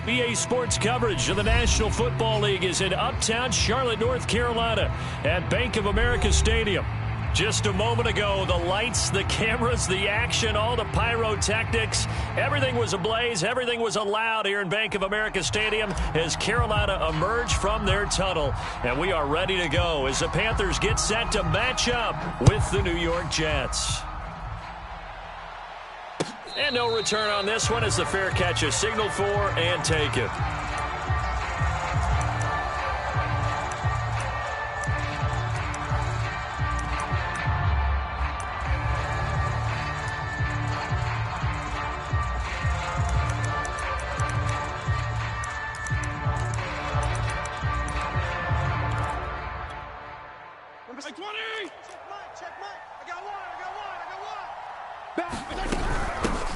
EA Sports coverage of the National Football League is in uptown Charlotte, North Carolina at Bank of America Stadium. Just a moment ago, the lights, the cameras, the action, all the pyrotechnics, everything was ablaze, everything was allowed here in Bank of America Stadium as Carolina emerged from their tunnel. And we are ready to go as the Panthers get set to match up with the New York Jets. And no return on this one as the fair catch is signaled for and taken.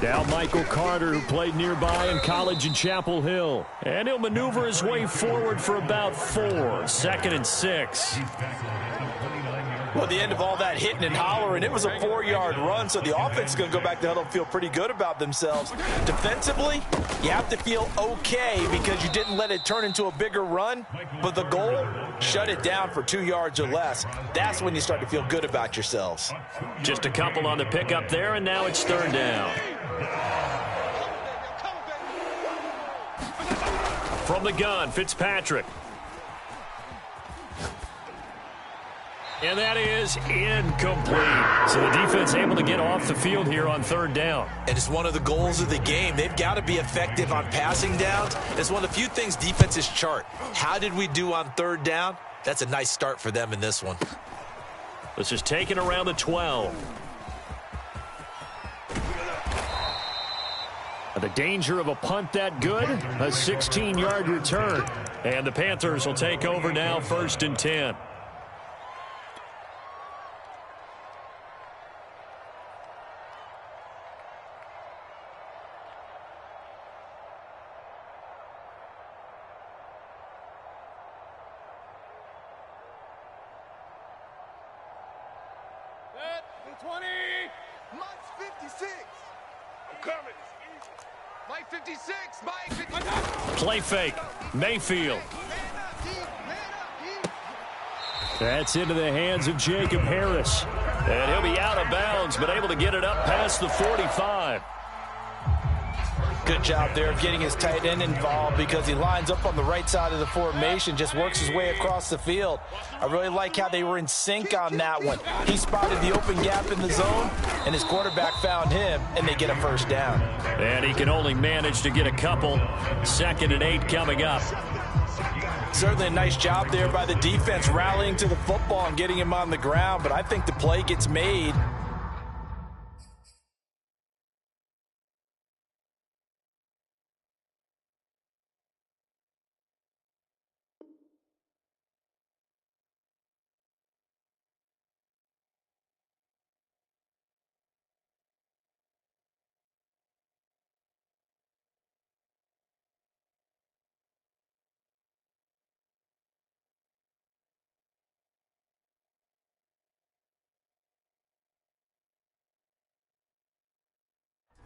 Now Michael Carter, who played nearby in college in Chapel Hill. And he'll maneuver his way forward for about 4. 2nd and 6. Well, the end of all that hitting and hollering, it was a 4-yard run, so the offense is going to go back to huddle and feel pretty good about themselves. Defensively, you have to feel okay because you didn't let it turn into a bigger run, but the goal, shut it down for 2 yards or less. That's when you start to feel good about yourselves. Just a couple on the pickup there, and now it's 3rd down. From the gun, Fitzpatrick. And that is incomplete. So the defense able to get off the field here on 3rd down. And it's one of the goals of the game. They've got to be effective on passing downs. It's one of the few things defenses chart. How did we do on 3rd down? That's a nice start for them in this one. This is taken around the 12. The danger of a punt that good, a 16-yard return. And the Panthers will take over now, 1st and 10. Set, 20, Mike's 56. I'm coming. Mike 56, Mike 56. Play fake, Mayfield. That's into the hands of Jacob Harris. And he'll be out of bounds, but able to get it up past the 45. Good job there of getting his tight end involved because he lines up on the right side of the formation, just works his way across the field. I really like how they were in sync on that one. He spotted the open gap in the zone, and his quarterback found him, and they get a 1st down. And he can only manage to get a couple. 2nd and 8 coming up. Certainly a nice job there by the defense rallying to the football and getting him on the ground, but I think the play gets made.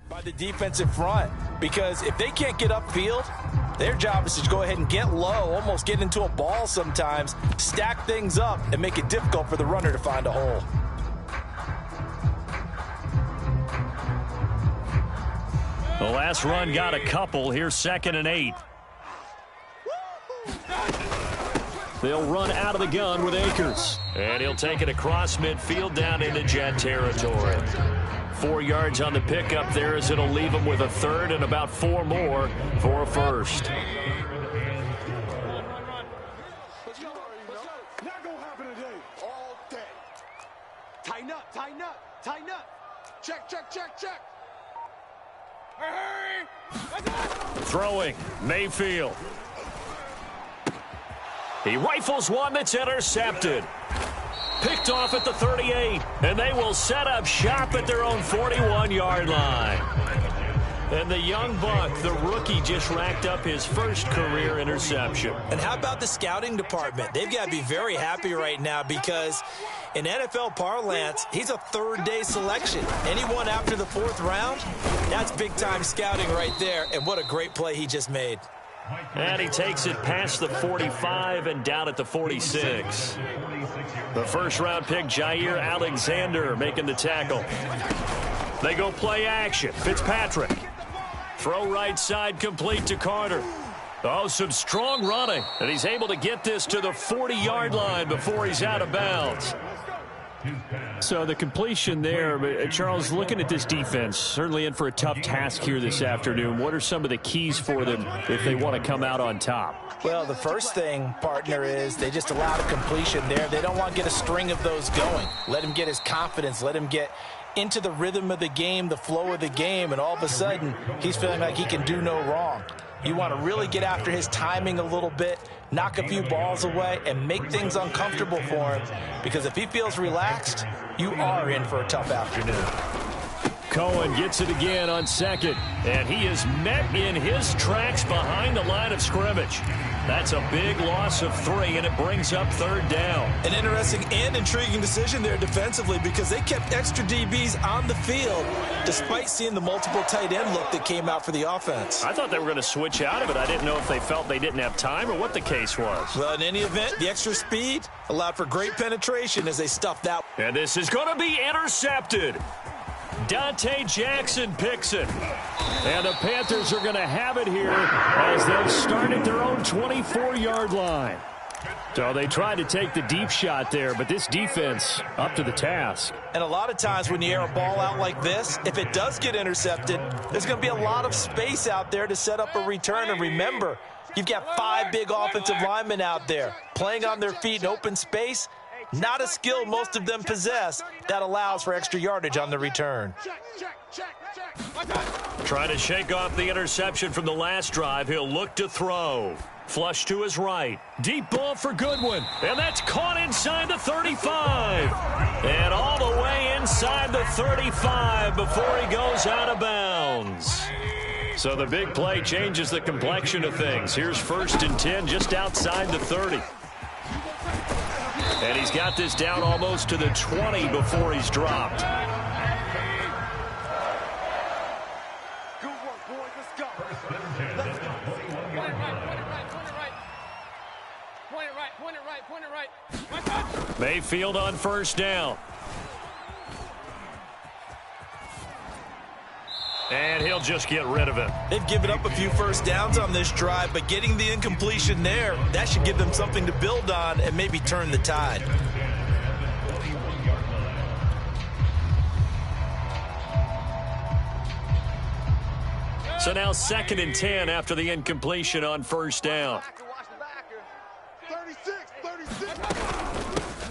By the defensive front, because if they can't get upfield, their job is to go ahead and get low, almost get into a ball sometimes, stack things up, and make it difficult for the runner to find a hole. The last run got a couple. Here's 2nd and 8. They'll run out of the gun with Akers. And he'll take it across midfield down into Jet territory. 4 yards on the pickup there as it'll leave him with a 3rd and about 4 more for a 1st. Not gonna happen today. All day. Tighten up, tighten up, tighten up. Check, check, check, check. Hurry! Throwing, Mayfield. He rifles one that's intercepted. Picked off at the 38, and they will set up shop at their own 41-yard line. And the young buck, the rookie, just racked up his 1st career interception. And how about the scouting department? They've got to be very happy right now because in NFL parlance, he's a 3rd-day selection. Anyone after the 4th round, that's big-time scouting right there, and what a great play he just made. And he takes it past the 45 and down at the 46. The first-round pick, Jair Alexander, making the tackle. They go play action. Fitzpatrick. Throw right side complete to Carter. Oh, some strong running. And he's able to get this to the 40-yard line before he's out of bounds. So the completion there, but Charles, looking at this defense, certainly in for a tough task here this afternoon. What are some of the keys for them if they want to come out on top? Well, the first thing, partner, is they just allowed a completion there. They don't want to get a string of those going. Let him get his confidence. Let him get into the rhythm of the game, the flow of the game, and all of a sudden he's feeling like he can do no wrong. You want to really get after his timing a little bit, knock a few balls away, and make things uncomfortable for him. Because if he feels relaxed, you are in for a tough afternoon. Cohen gets it again on second, and he is met in his tracks behind the line of scrimmage. That's a big loss of 3, and it brings up third down. An interesting and intriguing decision there defensively because they kept extra DBs on the field despite seeing the multiple tight end look that came out for the offense. I thought they were going to switch out of it. I didn't know if they felt they didn't have time or what the case was. Well, in any event, the extra speed allowed for great penetration as they stuffed that. And this is going to be intercepted. Dante Jackson picks it. And the Panthers are going to have it here as they'll start at their own 24-yard line. So they tried to take the deep shot there, but this defense up to the task. And a lot of times when you air a ball out like this, if it does get intercepted, there's going to be a lot of space out there to set up a return. And remember, you've got 5 big offensive linemen out there playing on their feet in open space. Not a skill most of them possess that allows for extra yardage on the return. Trying to shake off the interception from the last drive. He'll look to throw. Flush to his right. Deep ball for Goodwin. And that's caught inside the 35. And all the way inside the 35 before he goes out of bounds. So the big play changes the complexion of things. Here's 1st and 10 just outside the 30. And he's got this down almost to the 20 before he's dropped. Good work, boys. Let's go. Point it right. Mayfield on 1st down. And he'll just get rid of it. They've given up a few first downs on this drive, but getting the incompletion there, that should give them something to build on and maybe turn the tide. So now 2nd and 10 after the incompletion on 1st down. 36.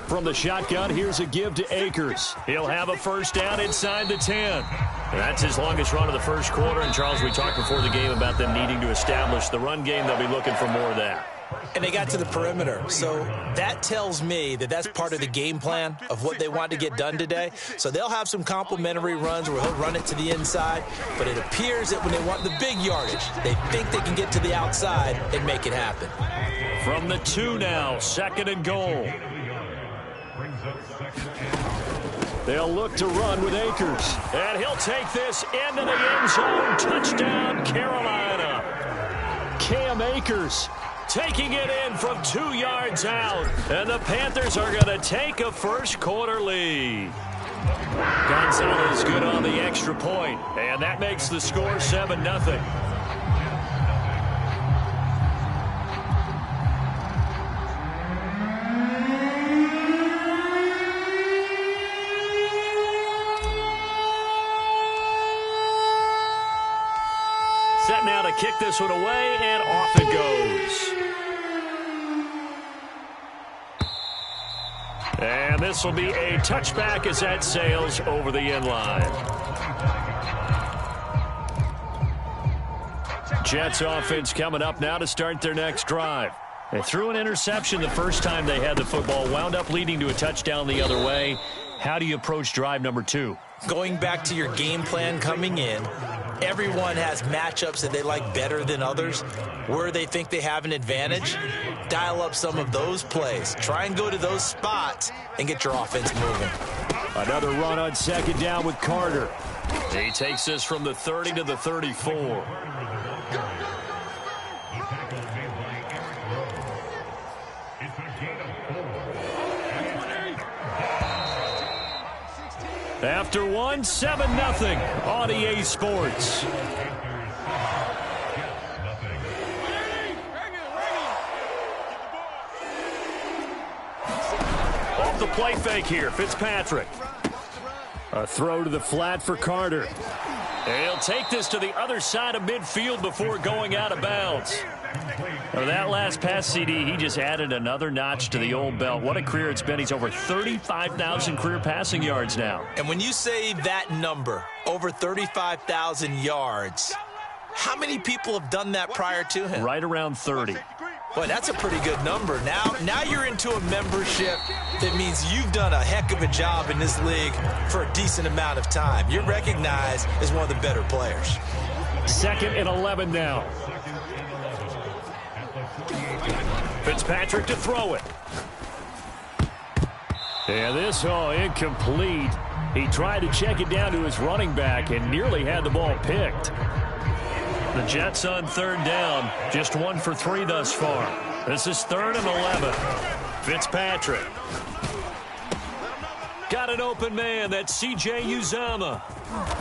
From the shotgun, here's a give to Akers. He'll have a 1st down inside the 10. And that's his longest run of the first quarter. And, Charles, we talked before the game about them needing to establish the run game. They'll be looking for more of that. And they got to the perimeter. So that tells me that that's part of the game plan of what they want to get done today. So they'll have some complementary runs where he'll run it to the inside. But it appears that when they want the big yardage, they think they can get to the outside and make it happen. From the 2 now, 2nd and goal. They'll look to run with Akers. And he'll take this into the end zone. Touchdown, Carolina. Cam Akers taking it in from 2 yards out. And the Panthers are going to take a first quarter lead. Gonzalez good on the extra point. And that makes the score 7-0. Set now to kick this one away, and off it goes. And this will be a touchback as that sails over the end line. Jets offense coming up now to start their next drive. They threw an interception the first time they had the football, wound up leading to a touchdown the other way. How do you approach drive number 2? Going back to your game plan coming in, everyone has matchups that they like better than others. Where they think they have an advantage, dial up some of those plays. Try and go to those spots and get your offense moving. Another run on 2nd down with Carter. He takes this from the 30 to the 34. After one, 7-0 on EA Sports. Off the play fake here, Fitzpatrick. A throw to the flat for Carter. He'll take this to the other side of midfield before going out of bounds. That last pass, CD, he just added another notch to the old belt. What a career it's been. He's over 35,000 career passing yards now. And when you say that number, over 35,000 yards, how many people have done that prior to him? Right around 30. Boy, that's a pretty good number. Now you're into a membership that means you've done a heck of a job in this league for a decent amount of time. You're recognized as one of the better players. 2nd and 11 now. Fitzpatrick to throw it. And this, incomplete. He tried to check it down to his running back and nearly had the ball picked. The Jets on 3rd down, just 1 for 3 thus far. This is 3rd and 11. Fitzpatrick. Got an open man. That's C.J. Uzomah.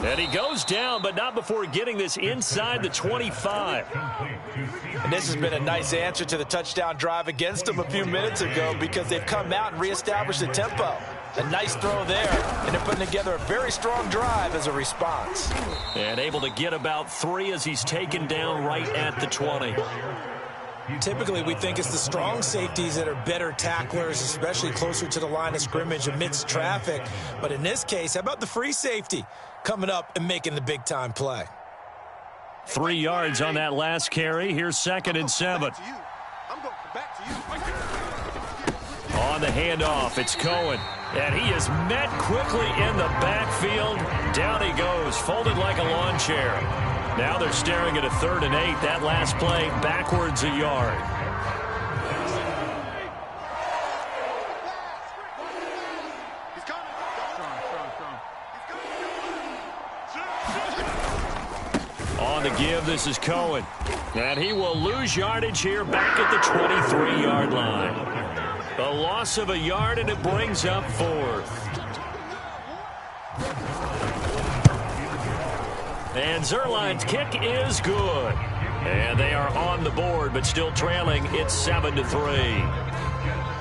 And he goes down, but not before getting this inside the 25. And this has been a nice answer to the touchdown drive against them a few minutes ago because they've come out and reestablished the tempo. A nice throw there, and they're putting together a very strong drive as a response. And able to get about 3 as he's taken down right at the 20. Typically, we think it's the strong safeties that are better tacklers, especially closer to the line of scrimmage amidst traffic. But in this case, how about the free safety coming up and making the big-time play? 3 yards on that last carry. Here's 2nd and 7. On the handoff, it's Cohen. And he is met quickly in the backfield. Down he goes, folded like a lawn chair. Now they're staring at a 3rd and 8. That last play, backwards a yard. On the give, this is Cohen. And he will lose yardage here back at the 23-yard line. The loss of a yard, and it brings up 4th. And Zerline's kick is good. And they are on the board, but still trailing. It's 7-3.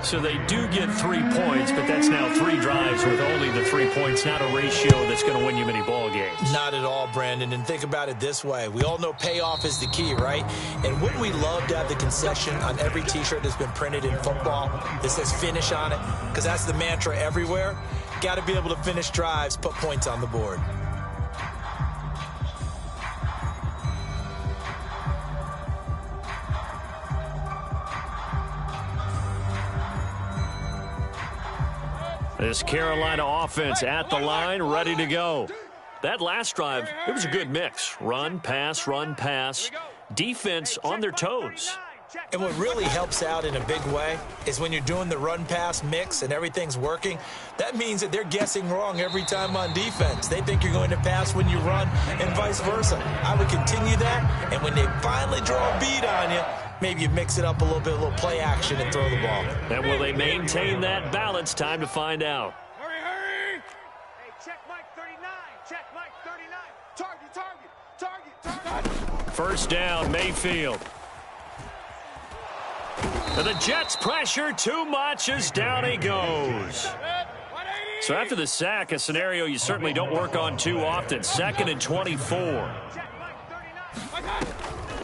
So they do get 3 points, but that's now 3 drives with only the 3 points. Not a ratio that's going to win you many ball games. Not at all, Brandon. And think about it this way. We all know payoff is the key, right? And wouldn't we love to have the concession on every T-shirt that's been printed in football that says finish on it? Because that's the mantra everywhere. Got to be able to finish drives, put points on the board. This Carolina offense at the line, ready to go. That last drive, it was a good mix. Run, pass, defense on their toes. And what really helps out in a big way is when you're doing the run-pass mix and everything's working, that means that they're guessing wrong every time on defense. They think you're going to pass when you run and vice versa. I would continue that, and when they finally draw a beat on you, maybe you mix it up a little bit, a little play action and throw the ball. And will they maintain that balance? Time to find out. Hurry! Hey, check Mike 39. Check Mike 39. Target. First down, Mayfield. And the Jets pressure too much as down he goes. So after the sack, a scenario you certainly don't work on too often. 2nd and 24.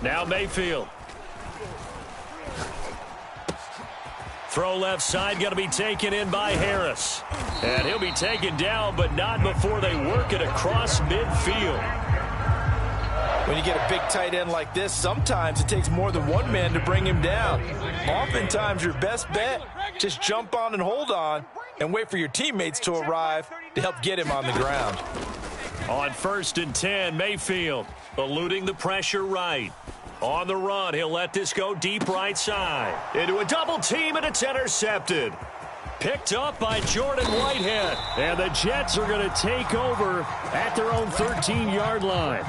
Now Mayfield. Throw left side, going to be taken in by Harris. And he'll be taken down, but not before they work it across midfield. When you get a big tight end like this, sometimes it takes more than one man to bring him down. Oftentimes, your best bet, just jump on and hold on and wait for your teammates to arrive to help get him on the ground. On 1st and 10, Mayfield eluding the pressure right. On the run, he'll let this go deep right side. Into a double team, and it's intercepted. Picked up by Jordan Whitehead. And the Jets are going to take over at their own 13-yard line.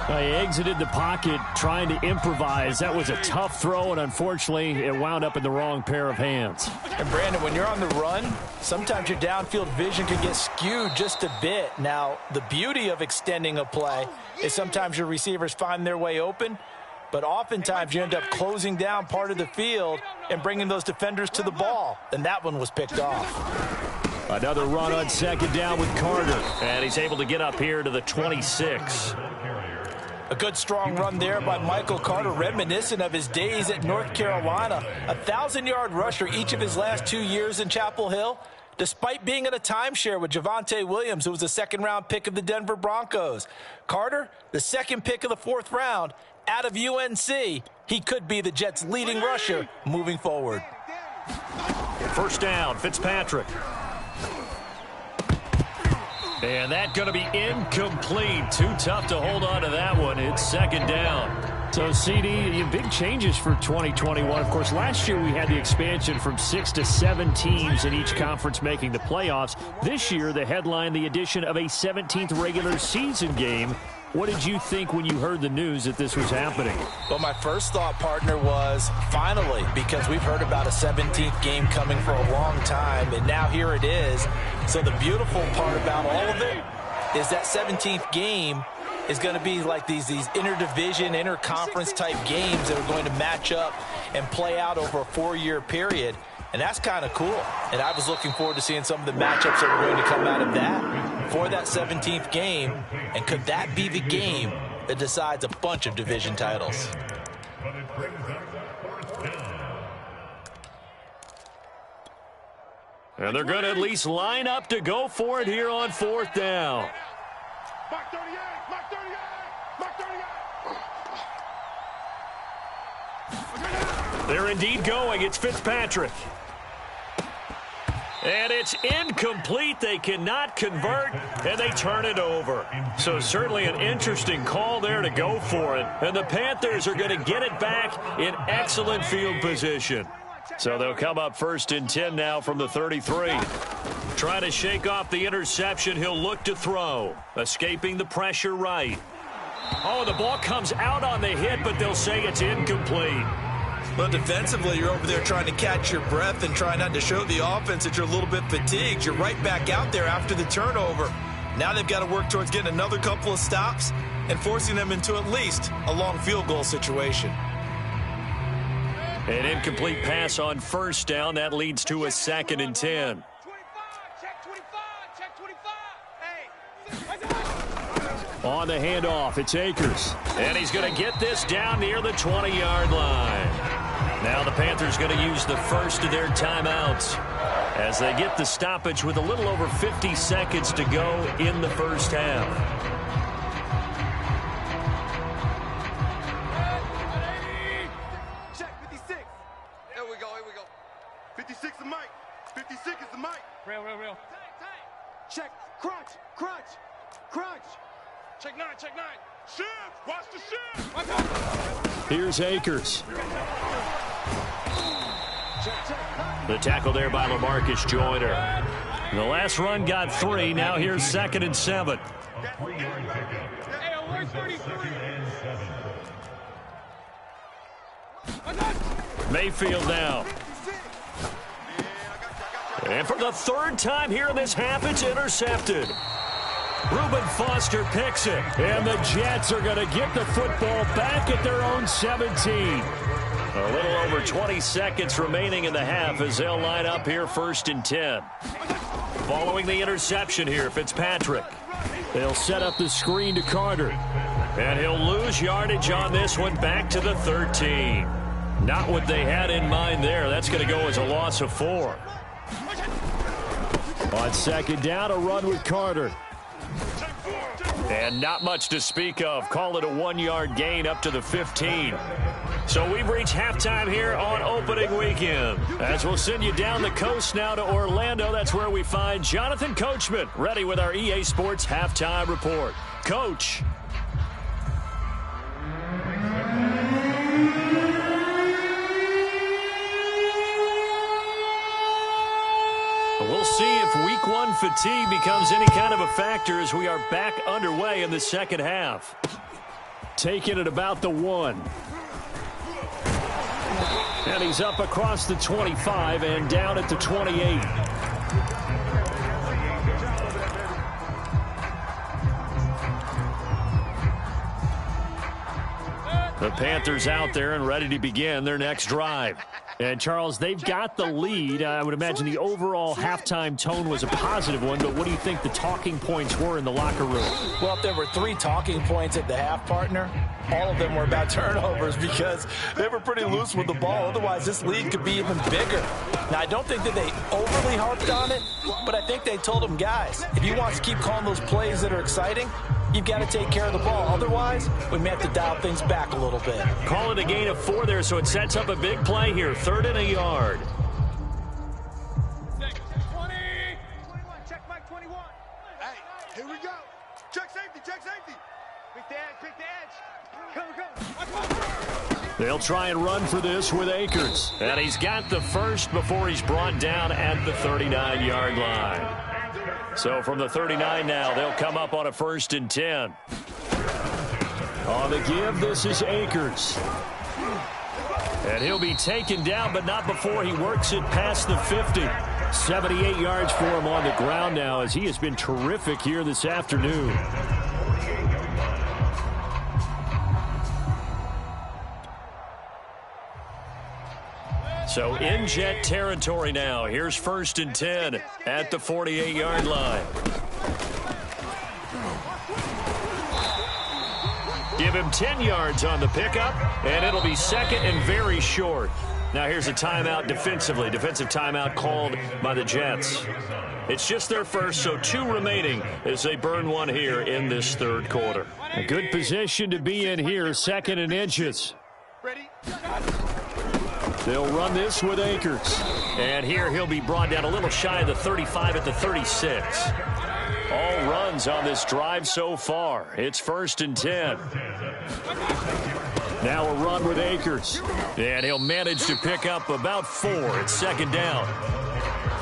He exited the pocket trying to improvise. That was a tough throw, and unfortunately, it wound up in the wrong pair of hands. And Brandon, when you're on the run, sometimes your downfield vision can get skewed just a bit. Now, the beauty of extending a play is sometimes your receivers find their way open, but oftentimes you end up closing down part of the field and bringing those defenders to the ball, and that one was picked off. Another run on second down with Carter, and he's able to get up here to the 26. A good strong run there by Michael Carter, reminiscent of his days at North Carolina. A 1,000-yard rusher each of his last 2 years in Chapel Hill, despite being in a timeshare with Javonte Williams, who was a second-round pick of the Denver Broncos. Carter, the second pick of the 4th round, out of UNC. He could be the Jets' leading rusher moving forward. First down, Fitzpatrick. And that's going to be incomplete. Too tough to hold on to that one. It's second down. So, CD, big changes for 2021. Of course, last year we had the expansion from 6 to 7 teams in each conference making the playoffs. This year, the headline, the addition of a 17th regular season game. What did you think when you heard the news that this was happening? Well, my first thought, partner, was finally, because we've heard about a 17th game coming for a long time, and now here it is. So the beautiful part about all of it is that 17th game is going to be like these interdivision, interconference type games that are going to match up and play out over a 4-year period. And that's kind of cool. And I was looking forward to seeing some of the matchups that are going to come out of that for that 17th game. And could that be the game that decides a bunch of division titles? And they're going to at least line up to go for it here on 4th down. Mark 38, Mark 38, Mark 38. They're indeed going. It's Fitzpatrick. And it's incomplete. They cannot convert, and they turn it over. So certainly an interesting call there to go for it. And the Panthers are going to get it back in excellent field position. So they'll come up 1st and 10 now from the 33. Trying to shake off the interception. He'll look to throw. Escaping the pressure right. Oh, the ball comes out on the hit, but they'll say it's incomplete. Well, defensively, you're over there trying to catch your breath and try not to show the offense that you're a little bit fatigued. You're right back out there after the turnover. Now they've got to work towards getting another couple of stops and forcing them into at least a long field goal situation. An incomplete pass on 1st down. That leads to a 2nd and 10. 25, check 25, check 25. Hey. On the handoff, it's Akers. And he's going to get this down near the 20-yard line. Now the Panthers going to use the first of their timeouts as they get the stoppage with a little over 50 seconds to go in the first half. Check 56. Here we go, here we go. 56 is the mic. 56 is the mic. Real. Check, crunch, crunch, crunch. Check 9, check 9. Shift, watch the shift. Watch out. Here's Akers. The tackle there by LaMarcus Joyner. The last run got 3. Now here's 2nd and 7. Mayfield now. And for the 3rd time here in this half, it's intercepted. Reuben Foster picks it. And the Jets are going to get the football back at their own 17. A little over 20 seconds remaining in the half as they'll line up here 1st and 10. Following the interception here, Fitzpatrick. They'll set up the screen to Carter. And he'll lose yardage on this one back to the 13. Not what they had in mind there. That's going to go as a loss of 4. On 2nd down, a run with Carter. And not much to speak of. Call it a 1-yard gain up to the 15. So we've reached halftime here on opening weekend. As we'll send you down the coast now to Orlando. That's where we find Jonathan Coachman ready with our EA Sports halftime report. Coach. We'll see if week 1 fatigue becomes any kind of a factor as we are back underway in the second half. taken at about the 1. And he's up across the 25 and down at the 28. The Panthers out there and ready to begin their next drive. And, Charles, they've got the lead. I would imagine the overall halftime tone was a positive one, but what do you think the talking points were in the locker room? Well, if there were 3 talking points at the half, partner, all of them were about turnovers because they were pretty loose with the ball. Otherwise, this lead could be even bigger. Now, I don't think that they overly harped on it, but I think they told them, guys, if you want to keep calling those plays that are exciting, you've got to take care of the ball. Otherwise, we may have to dial things back a little bit. Call it a gain of 4 there, so it sets up a big play here. 3rd and a yard. 20. 21. Check Mike 21. Hey, here we go. Check safety. Check safety. Pick the edge. Pick the edge. Come. They'll try and run for this with Akers. And he's got the first before he's brought down at the 39-yard line. So from the 39 now, they'll come up on a 1st and 10. On the give, this is Akers. And he'll be taken down, but not before he works it past the 50. 78 yards for him on the ground now as he has been terrific here this afternoon. So in Jet territory now. Here's 1st and 10 at the 48-yard line. Give him 10 yards on the pickup, and it'll be 2nd and very short. Now here's a timeout defensively. Defensive timeout called by the Jets. It's just their first, so 2 remaining as they burn 1 here in this 3rd quarter. A good position to be in here, 2nd and inches. Ready? They'll run this with Akers. And here he'll be brought down a little shy of the 35 at the 36. All runs on this drive so far. It's 1st and 10. Now a run with Akers. And he'll manage to pick up about 4. It's 2nd down.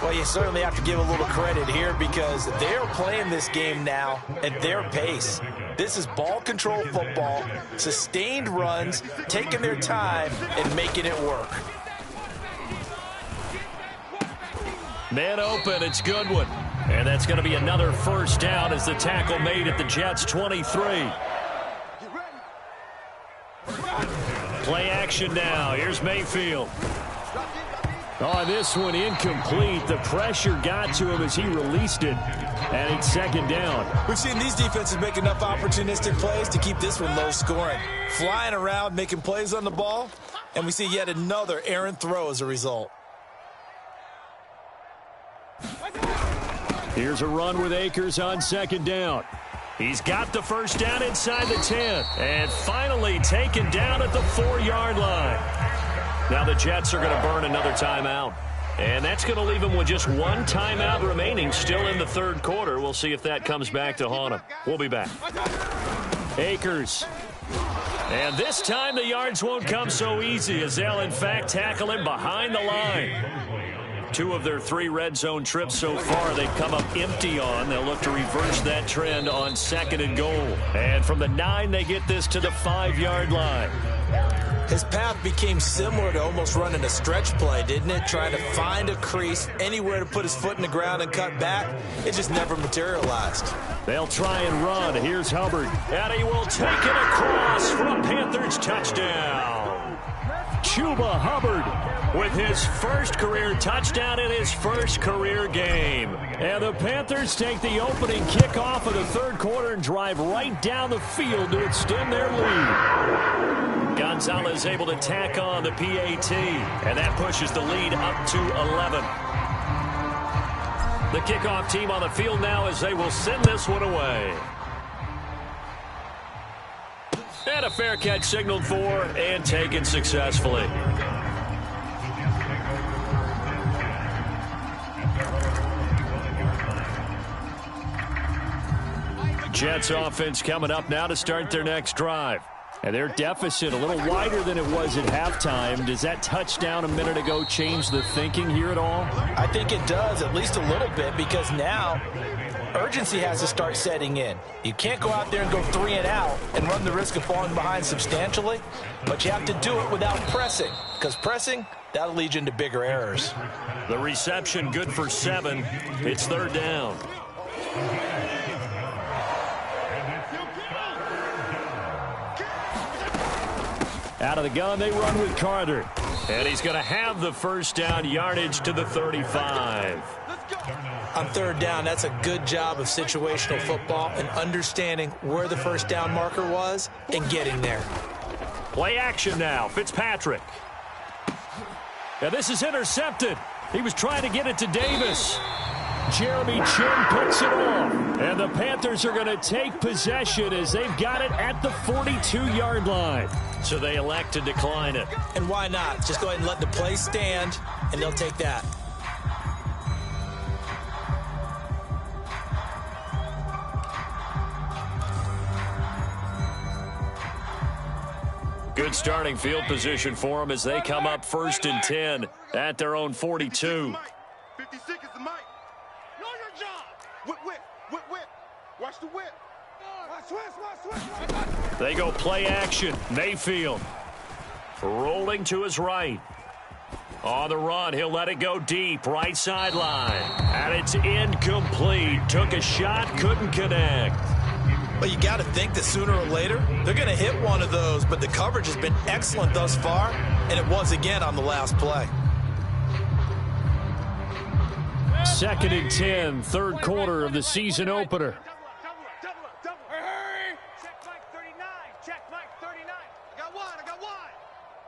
Well, you certainly have to give a little credit here because they're playing this game now at their pace. This is ball control football, sustained runs, taking their time and making it work. Man open, it's Goodwin. And that's going to be another 1st down as the tackle made at the Jets' 23. Play action now. Here's Mayfield. Oh, this one incomplete. The pressure got to him as he released it. And it's 2nd down. We've seen these defenses make enough opportunistic plays to keep this one low scoring. Flying around, making plays on the ball, and we see yet another errant throw as a result. Here's a run with Akers on 2nd down. He's got the 1st down inside the 10. And finally taken down at the 4-yard line. Now the Jets are going to burn another timeout. And that's going to leave them with just 1 timeout remaining still in the 3rd quarter. We'll see if that comes back to haunt them. We'll be back. Akers. And this time the yards won't come so easy as they'll in fact tackle him behind the line. 2 of their 3 red zone trips so far they've come up empty on. They'll look to reverse that trend on 2nd and goal. And from the 9 they get this to the 5-yard line. His path became similar to almost running a stretch play, didn't it? Trying to find a crease, anywhere to put his foot in the ground and cut back. It just never materialized. They'll try and run. Here's Hubbard. And he will take it across for a Panthers touchdown. Chuba Hubbard with his 1st career touchdown in his 1st career game. And the Panthers take the opening kickoff of the 3rd quarter and drive right down the field to extend their lead. Gonzalez able to tack on the PAT, and that pushes the lead up to 11. The kickoff team on the field now as they will send this one away. And a fair catch signaled for and taken successfully. Jets offense coming up now to start their next drive. And their deficit a little wider than it was at halftime. Does that touchdown a minute ago change the thinking here at all? I think it does, at least a little bit, because now urgency has to start setting in. You can't go out there and go 3 and out and run the risk of falling behind substantially, but you have to do it without pressing, because pressing, that'll lead you into bigger errors. The reception good for 7. It's 3rd down. Out of the gun, they run with Carter. And he's going to have the first down yardage to the 35. On 3rd down, that's a good job of situational football and understanding where the first down marker was and getting there. Play action now. Fitzpatrick. And this is intercepted. He was trying to get it to Davis. Jeremy Chin picks it off. And the Panthers are going to take possession as they've got it at the 42-yard line. So they elect to decline it. And why not? Just go ahead and let the play stand, and they'll take that. Good starting field position for them as they come up 1st and 10 at their own 42. 56 is the mic. Know your job. Whip, whip, whip, whip. Watch the whip. Switch. They go play action. Mayfield rolling to his right. On the run, he'll let it go deep. Right sideline. And it's incomplete. Took a shot, couldn't connect. But you got to think that sooner or later, they're going to hit one of those. But the coverage has been excellent thus far, and it was again on the last play. 2nd and 10, 3rd quarter of the season opener. Check Mike 39. Check Mike 39. I got one.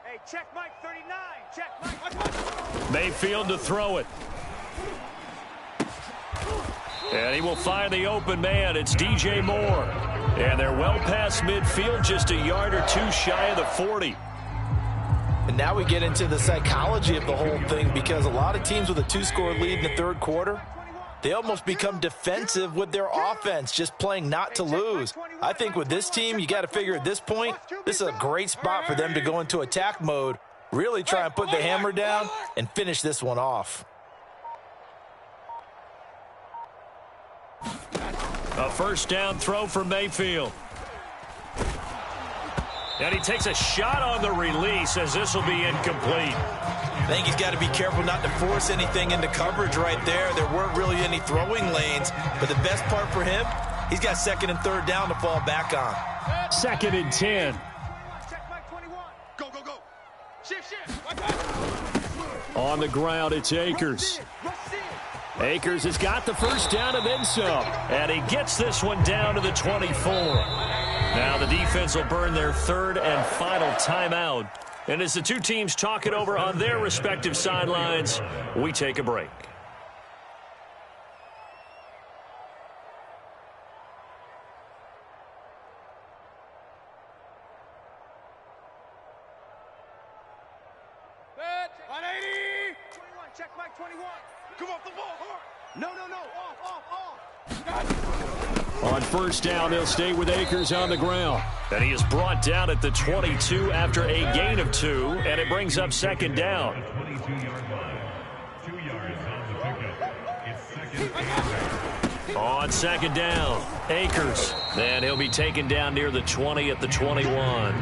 Hey, check Mike 39. Check Mike. Mayfield to throw it. And he will find the open man. It's DJ Moore. And they're well past midfield, just a yard or 2 shy of the 40. And now we get into the psychology of the whole thing, because a lot of teams with a 2-score lead in the 3rd quarter, they almost become defensive with their offense, just playing not to lose. I think with this team, you got to figure at this point, this is a great spot for them to go into attack mode, really try and put the hammer down and finish this one off. A first down throw for Mayfield. And he takes a shot on the release as this will be incomplete. I think he's got to be careful not to force anything into coverage right there. There weren't really any throwing lanes, but the best part for him, he's got 2nd and 3rd down to fall back on. 2nd and 10. Go. Shift. On the ground, it's Akers. Akers has got the first down and then some. And he gets this one down to the 24. Now the defense will burn their 3rd and final timeout. And as the two teams talk it over on their respective sidelines, we take a break. Check Mike 21. Come off the ball hard. No. Off. On first down, they'll stay with Akers on the ground. And he is brought down at the 22 after a gain of 2, and it brings up 2nd down. On 2nd down, Akers. And he'll be taken down near the 20 at the 21.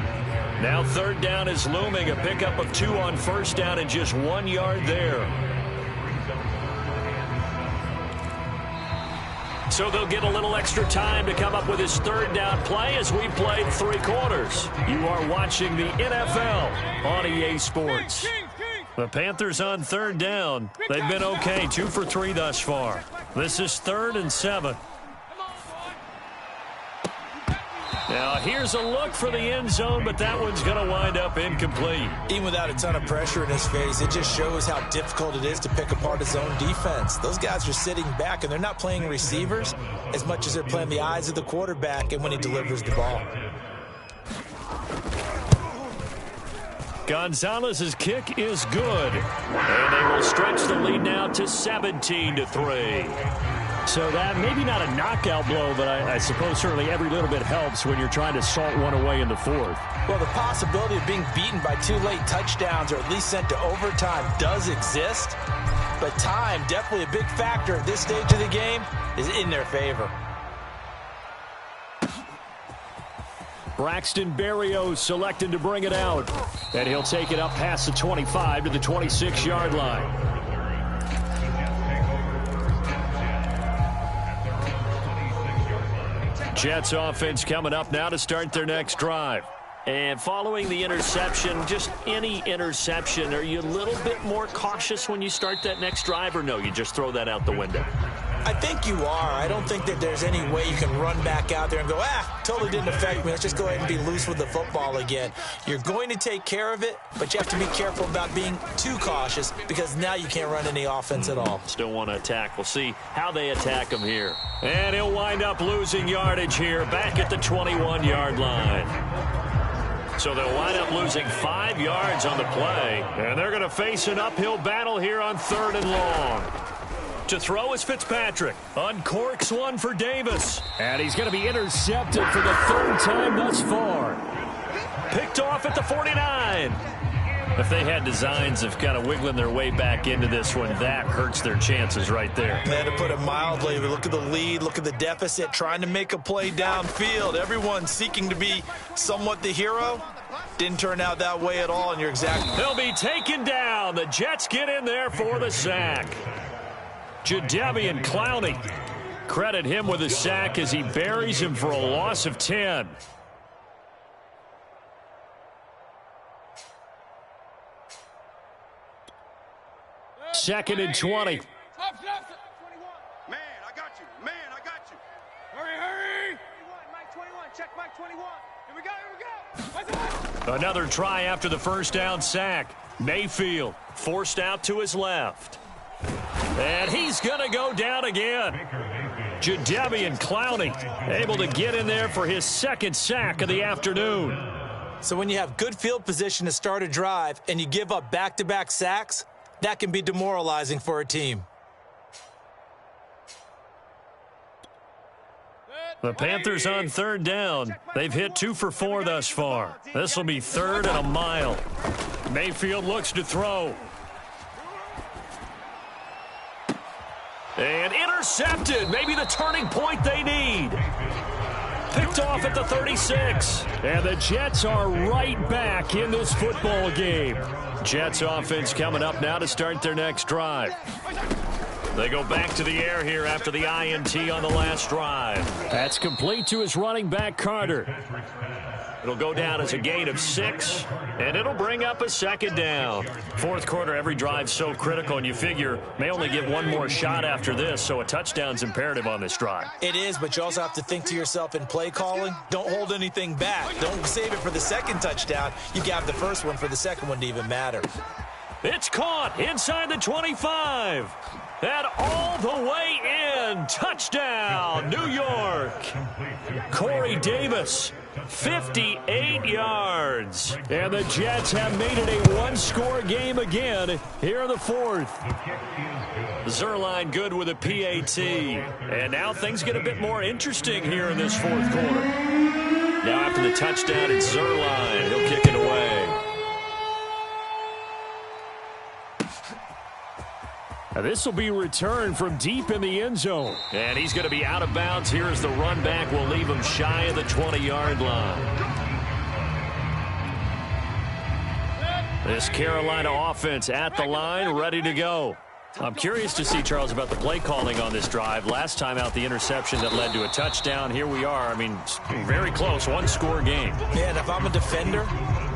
Now 3rd down is looming, a pickup of 2 on first down and just 1 yard there. So they'll get a little extra time to come up with his 3rd down play as we played 3 quarters. You are watching the NFL on EA Sports. The Panthers on 3rd down. They've been okay, 2 for 3 thus far. This is 3rd and 7. Now here's a look for the end zone, but that one's going to wind up incomplete. Even without a ton of pressure in his face, it just shows how difficult it is to pick apart his own defense. Those guys are sitting back, and they're not playing receivers as much as they're playing the eyes of the quarterback and when he delivers the ball. Gonzalez's kick is good, and they will stretch the lead now to 17-3. So that maybe not a knockout blow, but I suppose certainly every little bit helps when you're trying to salt one away in the 4th. Well, the possibility of being beaten by 2 late touchdowns or at least sent to overtime does exist, but time, definitely a big factor at this stage of the game, is in their favor. Braxton Berrios selected to bring it out. And he'll take it up past the 25 to the 26-yard line. Jets offense coming up now to start their next drive. And following the interception, just any interception, are you a little bit more cautious when you start that next drive, or no, you just throw that out the window? I think you are. I don't think that there's any way you can run back out there and go, totally didn't affect me. Let's just go ahead and be loose with the football again. You're going to take care of it, but you have to be careful about being too cautious because now you can't run any offense at all. Still want to attack. We'll see how they attack him here. And he'll wind up losing yardage here back at the 21-yard line. So they'll wind up losing 5 yards on the play. And they're going to face an uphill battle here on 3rd and long. To throw is Fitzpatrick. Uncorks one for Davis. And he's going to be intercepted for the 3rd time thus far. Picked off at the 49. If they had designs of kind of wiggling their way back into this one, that hurts their chances right there. Man, to put it mildly, look at the lead, look at the deficit, trying to make a play downfield. Everyone seeking to be somewhat the hero. Didn't turn out that way at all, and you're exactly... They'll be taken down. The Jets get in there for the sack. Jadeveon Clowney. Credit him with a sack as he buries him for a loss of 10. Second and 20. Man, I got you. Man, I got you. Hurry. 21, Mike 21. Check Mike 21. Here we go. Another try after the first down sack. Mayfield forced out to his left. And he's going to go down again. Jadeveon Clowney able to get in there for his 2nd sack of the afternoon. So when you have good field position to start a drive and you give up back-to-back sacks, that can be demoralizing for a team. The Panthers on 3rd down. They've hit 2 for 4 thus far. This will be 3rd and a mile. Mayfield looks to throw. And intercepted. Maybe the turning point they need. Picked off at the 36. And the Jets are right back in this football game. Jets offense coming up now to start their next drive. They go back to the air here after the INT on the last drive. That's complete to his running back, Carter. It'll go down as a gain of 6, and it'll bring up a 2nd down. 4th quarter, every drive's so critical, and you figure may only get one more shot after this, so a touchdown's imperative on this drive. It is, but you also have to think to yourself in play calling, don't hold anything back. Don't save it for the 2nd touchdown. You can have the first one for the 2nd one to even matter. It's caught inside the 25. And all the way in. Touchdown, New York. Corey Davis, 58 yards. And the Jets have made it a one-score game again here in the 4th. Zerline good with a PAT. And now things get a bit more interesting here in this 4th quarter. Now after the touchdown, it's Zerline. He'll kick it away. This will be returned from deep in the end zone. And he's going to be out of bounds here as the run back will leave him shy of the 20-yard line. This Carolina offense at the line, ready to go. I'm curious to see, Charles, about the play calling on this drive. Last time out, the interception that led to a touchdown. Here we are. I mean, very close, one-score game. Man, if I'm a defender,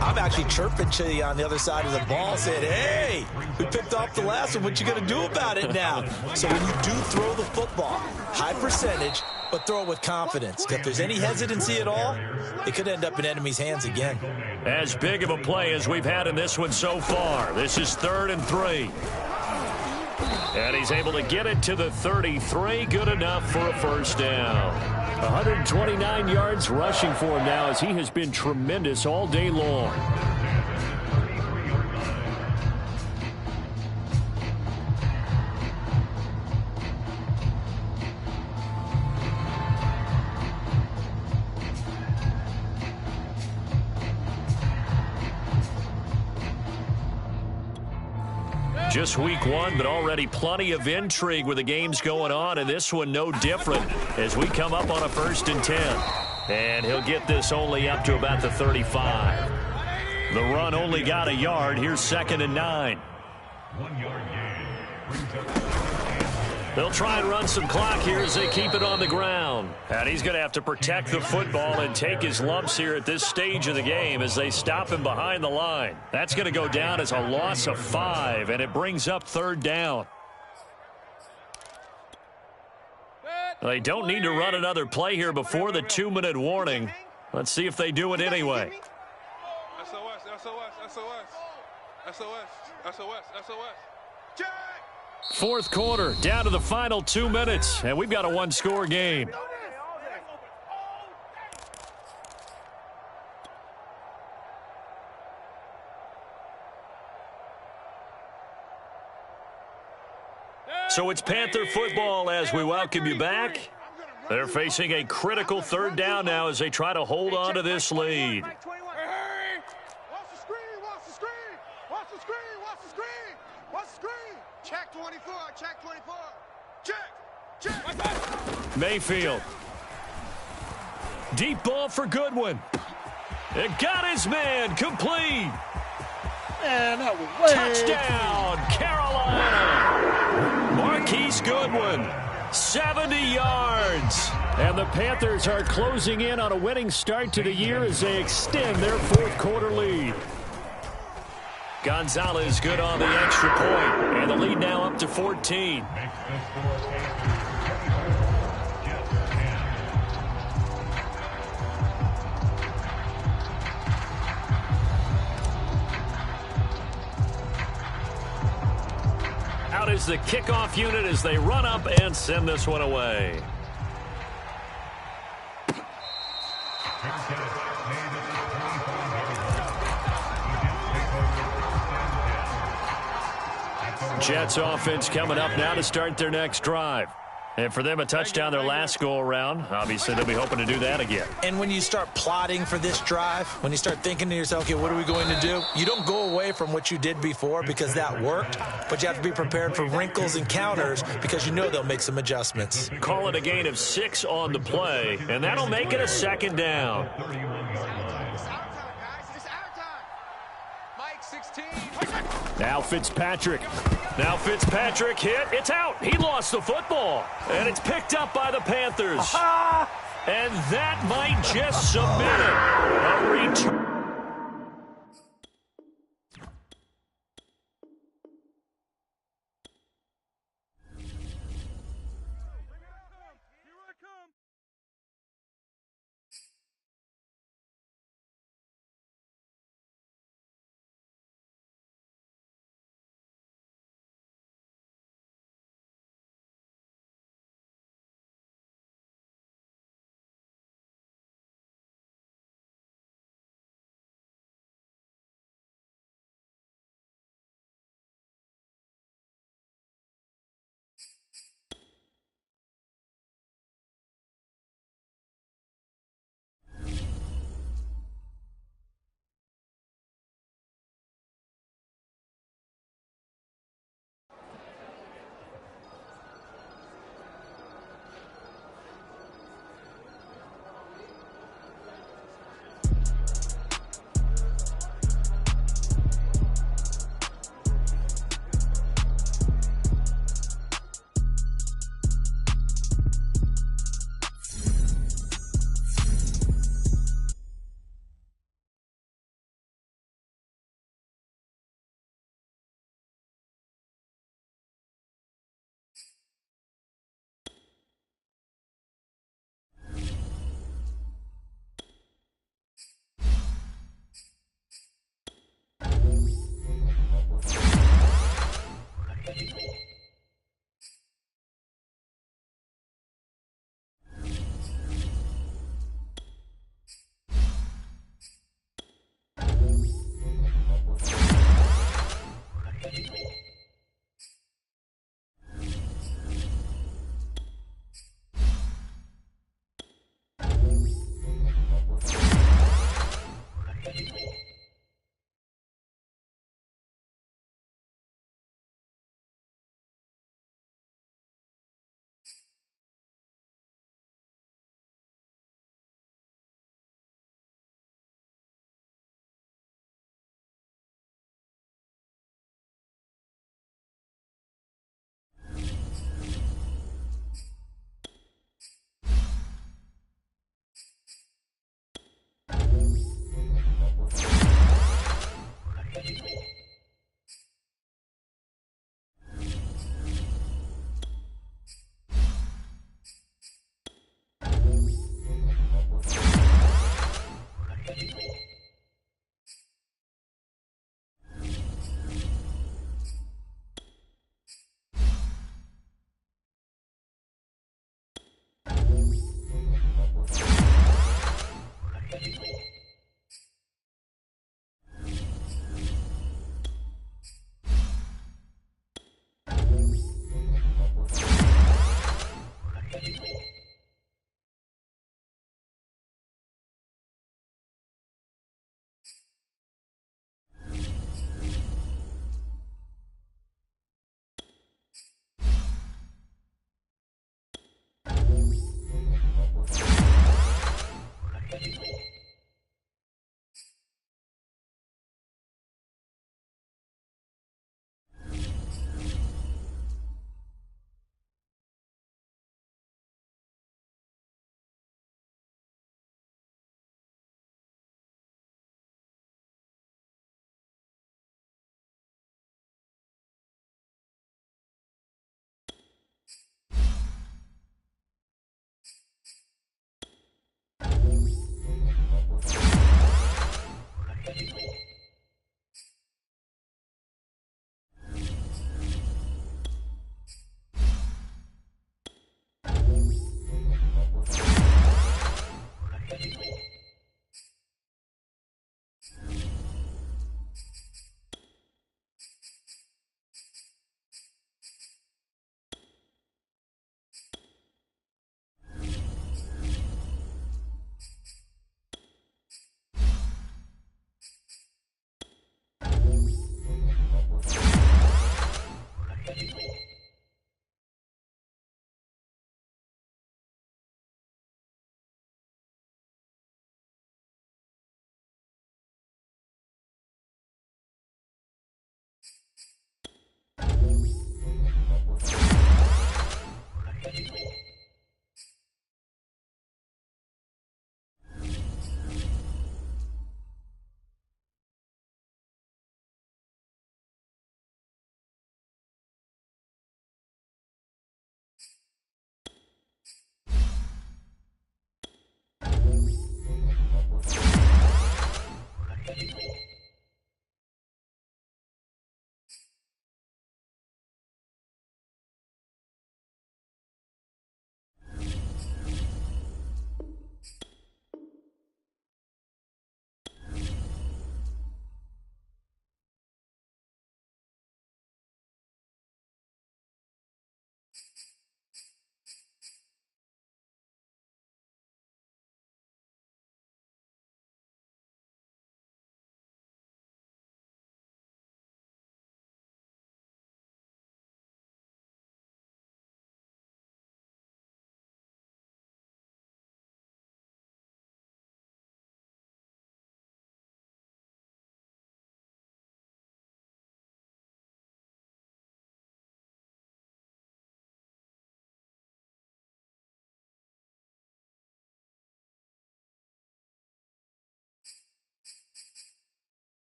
I'm actually chirping to you on the other side of the ball, saying, hey, we picked off the last one. What you going to do about it now? So when you do throw the football, high percentage, but throw it with confidence. If there's any hesitancy at all, it could end up in enemy's hands again. As big of a play as we've had in this one so far. This is 3rd and 3. And he's able to get it to the 33. Good enough for a first down. 129 yards rushing for him now as he has been tremendous all day long. Just week 1, but already plenty of intrigue with the games going on, and this one no different as we come up on a 1st and 10. And he'll get this only up to about the 35. The run only got a yard. Here's 2nd and 9. 1 yard gain. They'll try and run some clock here as they keep it on the ground. And he's going to have to protect the football and take his lumps here at this stage of the game as they stop him behind the line. That's going to go down as a loss of 5, and it brings up 3rd down. They don't need to run another play here before the 2-minute warning. Let's see if they do it anyway. SOS, SOS, SOS. SOS, SOS, SOS. Jack! 4th quarter, down to the final 2 minutes, and we've got a 1-score game. So it's Panther football as we welcome you back. They're facing a critical 3rd down now as they try to hold on to this lead. Check 24, check 24. Check. Mayfield. Deep ball for Goodwin. It got his man complete. Man, that was way. Touchdown, Carolina. Marquise Goodwin, 70 yards. And the Panthers are closing in on a winning start to the year as they extend their 4th quarter lead. Gonzalez good on the extra point, and the lead now up to 14. Out is the kickoff unit as they run up and send this one away. Jets offense coming up now to start their next drive. And for them, a touchdown their last go-around. Obviously, they'll be hoping to do that again. And when you start plotting for this drive, when you start thinking to yourself, okay, what are we going to do? You don't go away from what you did before because that worked, but you have to be prepared for wrinkles and counters because you know they'll make some adjustments. Call it a gain of 6 on the play, and that'll make it a 2nd down. Now Fitzpatrick. Now Fitzpatrick hit. It's out. He lost the football. And it's picked up by the Panthers. And that might just submit it. A return.